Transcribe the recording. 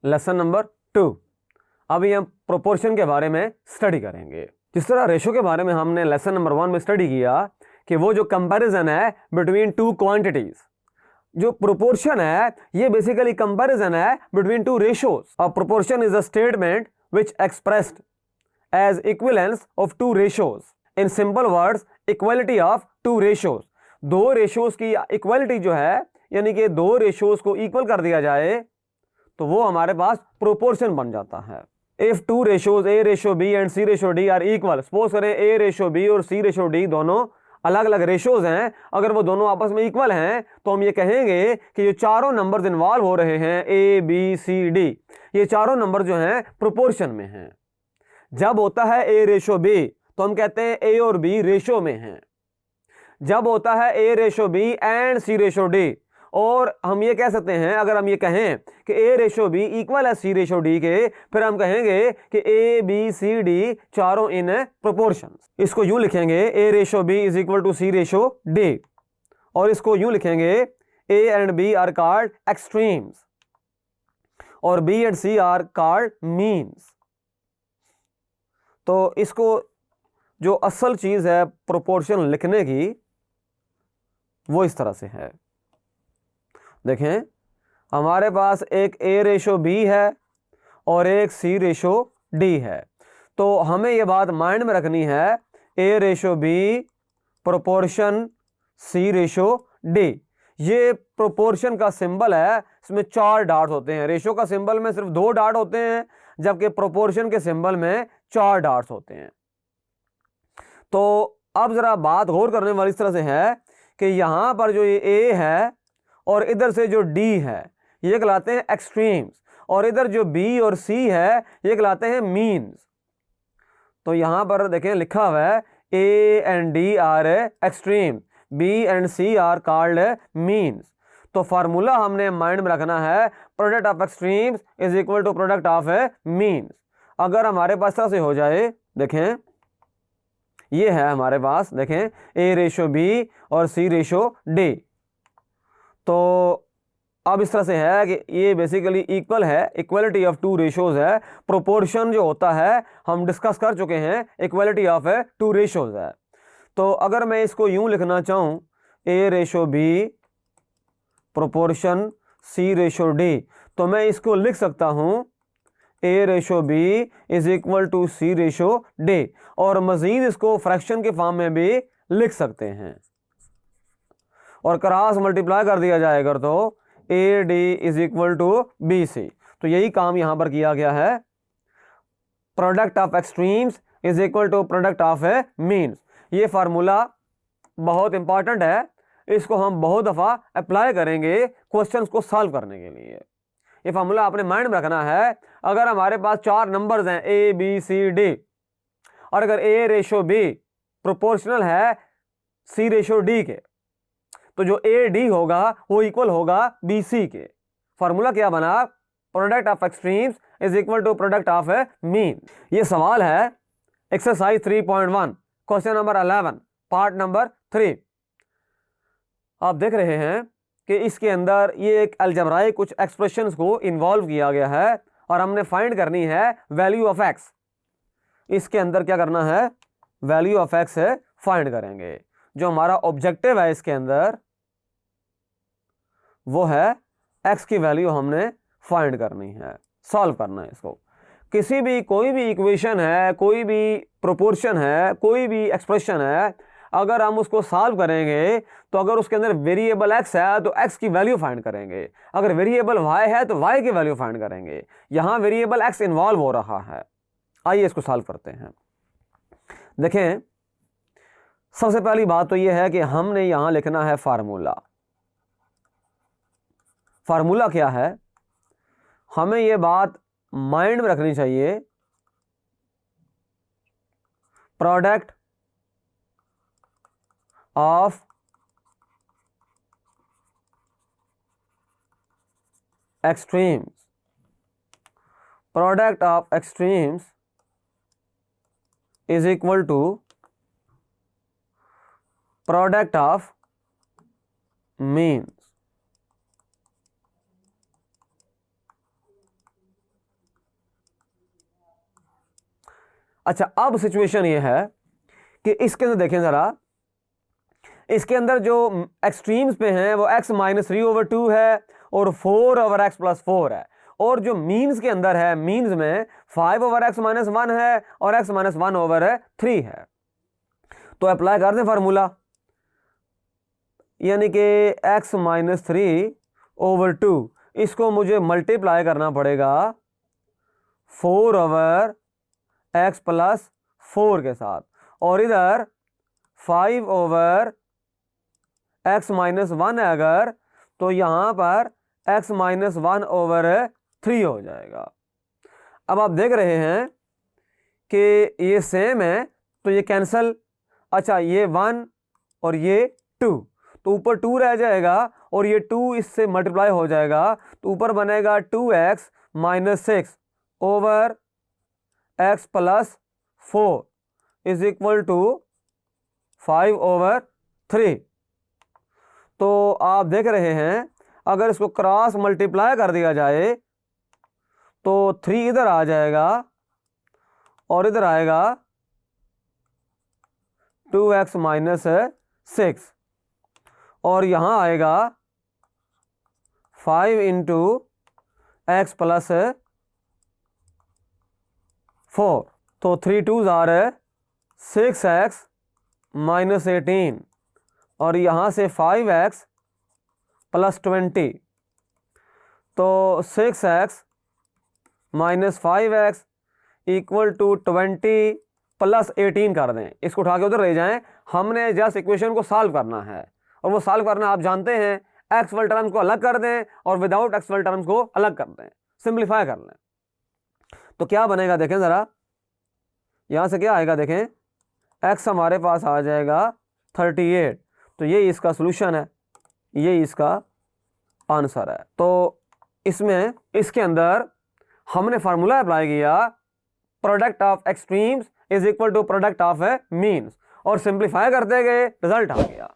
Lesson number 2। अभी हम proportion के बारे में स्टडी करेंगे। जिस तरह रेशो के बारे में हमने लेसन नंबर 1 में स्टडी किया कि वो जो कंपैरिजन है बिटवीन टू क्वांटिटीज, जो प्रोपोर्शन है ये बेसिकली कंपैरिजन है between two ratios. A proportion is a statement which expressed as equivalence of two ratios. In simple words, equality of two ratios. दो रेशोज की इक्वालिटी जो है, यानी कि दो रेशोज को इक्वल कर दिया जाए तो वो हमारे पास प्रोपोर्शन बन जाता है। If two ratios A ratio B and C ratio D are equal, suppose करें ए रेशो बी और सी रेशो डी दोनों अलग अलग रेशोज हैं, अगर वो दोनों आपस में इक्वल हैं तो हम ये कहेंगे कि ये चारों नंबर्स इन्वॉल्व हो रहे हैं ए बी सी डी, ये चारों नंबर जो हैं प्रोपोर्शन में हैं। जब होता है ए रेशो बी तो हम कहते हैं ए और बी रेशो में हैं। जब होता है A ratio B and C ratio D, और हम ये कह सकते हैं, अगर हम ये कहें कि ए रेशो बी इक्वल है सी रेशो डी के, फिर हम कहेंगे कि ए बी सी डी चारों इन प्रोपोर्शन। इसको यूं लिखेंगे A ratio B is equal to C ratio D, और इसको यूं लिखेंगे A and B are called extremes और B and C are called means. तो इसको जो असल चीज है प्रोपोर्शन लिखने की वो इस तरह से है। देखें, हमारे पास एक ए रेशो बी है और एक सी रेशो डी है, तो हमें यह बात माइंड में रखनी है A ratio B proportion C ratio D. ये प्रोपोर्शन का सिंबल है, इसमें 4 डॉट होते हैं। रेशो का सिंबल में सिर्फ 2 डॉट होते हैं, जबकि प्रोपोर्शन के सिंबल में 4 डॉट्स होते हैं। तो अब जरा बात गौर करने वाली इस तरह से है कि यहां पर जो ये ए है और इधर से जो डी है ये कहलाते हैं एक्सट्रीम्स, और इधर जो बी और सी है ये कहलाते हैं मीन्स। तो यहां पर देखें लिखा हुआ है A and D are extreme, B and C are called means. तो फार्मूला हमने माइंड में रखना है product of extremes is equal to product of means. अगर हमारे पास तरह से हो जाए, देखें ये है हमारे पास, देखें ए रेशो बी और सी रेशो डी, तो अब इस तरह से है कि ये बेसिकली इक्वल है, इक्वलिटी ऑफ टू रेशोज है। प्रोपोर्शन जो होता है हम डिस्कस कर चुके हैं, इक्वलिटी ऑफ टू रेशोज है। तो अगर मैं इसको यूं लिखना चाहूं A ratio B proportion C ratio D, तो मैं इसको लिख सकता हूं A ratio B is equal to C ratio D, और मजीद इसको फ्रैक्शन के फॉर्म में भी लिख सकते हैं, और क्रॉस मल्टीप्लाई कर दिया जाएगा तो A D is equal to B C. तो यही काम यहां पर किया गया है, product of extremes is equal to product of means. ये फार्मूला बहुत इंपॉर्टेंट है, इसको हम बहुत दफा अप्लाई करेंगे क्वेश्चंस को सॉल्व करने के लिए। ये फार्मूला आपने माइंड में रखना है। अगर हमारे पास 4 नंबर्स हैं ए बी सी डी, और अगर ए रेशो बी प्रोपोर्शनल है सी रेशो डी के, तो जो ए डी होगा वो इक्वल होगा बी सी के। फार्मूला क्या बना? Product of extremes is equal to product of mean. ये सवाल है exercise 3.1 question number 11 part number 3। आप देख रहे हैं कि इसके अंदर ये एक अलजबराई कुछ एक्सप्रेशंस को इन्वॉल्व किया गया है, और हमने फाइंड करनी है वैल्यू ऑफ एक्स। इसके अंदर क्या करना है? वैल्यू ऑफ एक्स फाइंड करेंगे। जो हमारा ऑब्जेक्टिव है इसके अंदर वो है एक्स की वैल्यू हमने फाइंड करनी है, सॉल्व करना है इसको। किसी भी कोई भी इक्वेशन है, कोई भी प्रोपोर्शन है, कोई भी एक्सप्रेशन है, अगर हम उसको सॉल्व करेंगे तो अगर उसके अंदर वेरिएबल एक्स है तो एक्स की वैल्यू फाइंड करेंगे, अगर वेरिएबल वाई है तो वाई की वैल्यू फाइंड करेंगे। यहां वेरिएबल एक्स इन्वॉल्व हो रहा है। आइए इसको सॉल्व करते हैं। देखें, सबसे पहली बात तो यह है कि हमने यहां लिखना है फार्मूला। फार्मूला क्या है? हमें यह बात माइंड में रखनी चाहिए, product of extremes, product of extremes is equal to product of means. अच्छा, अब सिचुएशन ये है कि इसके अंदर देखें ज़रा, इसके अंदर जो एक्सट्रीम्स पे हैं वो x माइनस 3/2 है और 4/x प्लस 4 है, और जो मीन्स के अंदर है, मीन्स में 5/x माइनस 1 है और x माइनस 1/3 है। तो अप्लाई कर दें फार्मूला, यानी कि x माइनस 3/2 इसको मुझे मल्टीप्लाई करना पड़ेगा 4/x प्लस 4 के साथ, और इधर 5/x माइनस 1 है अगर, तो यहां पर x माइनस 1/3 हो जाएगा। अब आप देख रहे हैं कि ये सेम है तो ये कैंसल। अच्छा, ये 1 और ये 2, तो ऊपर 2 रह जाएगा और ये 2 इससे मल्टीप्लाई हो जाएगा, तो ऊपर बनेगा 2x minus 6/x plus 4 is equal to 5/3। तो आप देख रहे हैं अगर इसको क्रॉस मल्टीप्लाई कर दिया जाए तो 3 इधर आ जाएगा और इधर आएगा 2x माइनस 6, और यहां आएगा 5 इंटू x प्लस 4, तो 3 2s आर 6x माइनस 18, और यहां से 5x प्लस 20, तो 6x minus 5x equal to 20 plus 18 कर दें। इसको उठा के उधर ले जाएं, हमने जस्ट इक्वेशन को सॉल्व करना है, और वो सॉल्व करना आप जानते हैं, एक्स वाले टर्म्स को अलग कर दें और विदाउट एक्स वाले टर्म्स को अलग कर दें, सिंप्लीफाई कर लें। तो क्या बनेगा देखें ज़रा, यहाँ से क्या आएगा देखें, एक्स हमारे पास आ जाएगा 38, तो ये इसका सोल्यूशन है, ये इसका आंसर है। तो इसमें इसके अंदर हमने फार्मूला अप्लाई किया, product of extremes is equal to product of means, और सिंप्लीफाई करते गए, रिजल्ट आ गया।